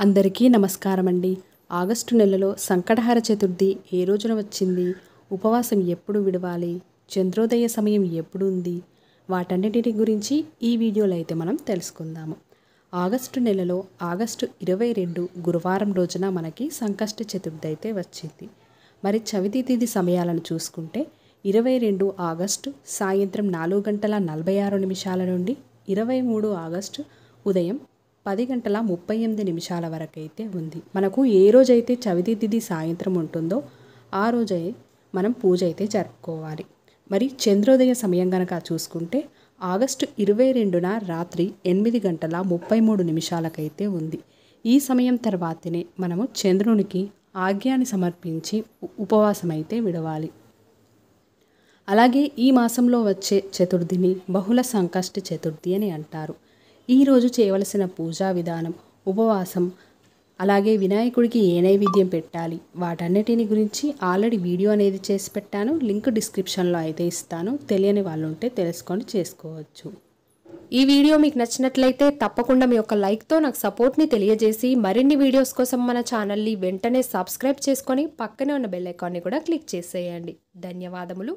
అందరికీ నమస్కారం అండి. ఆగస్టు నెలలో సంకటహర చతుర్థి ఏ రోజున వచ్చింది, ఉపవాసం ఎప్పుడు విడవాలి, చంద్రోదయ సమయం ఎప్పుడు ఉంది, వాటన్నిటి గురించి ఈ వీడియోలో అయితే మనం తెలుసుకుందాము. ఆగస్టు నెలలో ఆగస్టు 22 గురువారం రోజున మనకి సంకష్ట చతుర్థి అయితే వచ్చింది. మరి చవితి తిథి సమయాలను చూసుకుంటే 22 ఆగస్టు సాయంత్రం 4:46 నుండి 23 ఆగస్టు ఉదయం 10:38 వరకు అయితే ఉంది. మనకు ఏ రోజైతే చవితి తిథి సాయంత్రం ఉంటుందో ఆ రోజే మనం పూజ అయితే జరుపుకోవాలి. మరి చంద్రోదయ సమయం కనుక చూసుకుంటే ఆగస్టు 22న రాత్రి 8:33 ఉంది. ఈ సమయం తర్వాతనే మనము చంద్రునికి ఆజ్ఞాన్ని సమర్పించి ఉపవాసం అయితే విడవాలి. అలాగే ఈ మాసంలో వచ్చే చతుర్థిని బహుళ సంకష్ట చతుర్థి అని అంటారు. ఈరోజు చేయవలసిన పూజా విధానం, ఉపవాసం, అలాగే వినాయకుడికి ఏ నైవేద్యం పెట్టాలి, వాటన్నిటిని గురించి ఆల్రెడీ వీడియో అనేది చేసి పెట్టాను. లింక్ డిస్క్రిప్షన్లో అయితే ఇస్తాను. తెలియని వాళ్ళు ఉంటే తెలుసుకొని చేసుకోవచ్చు. ఈ వీడియో మీకు నచ్చినట్లయితే తప్పకుండా మీ యొక్క లైక్తో నాకు సపోర్ట్ని తెలియజేసి మరిన్ని వీడియోస్ కోసం మన ఛానల్ని వెంటనే సబ్స్క్రైబ్ చేసుకొని పక్కనే ఉన్న బెల్ ఐకాన్ని కూడా క్లిక్ చేసేయండి. ధన్యవాదములు.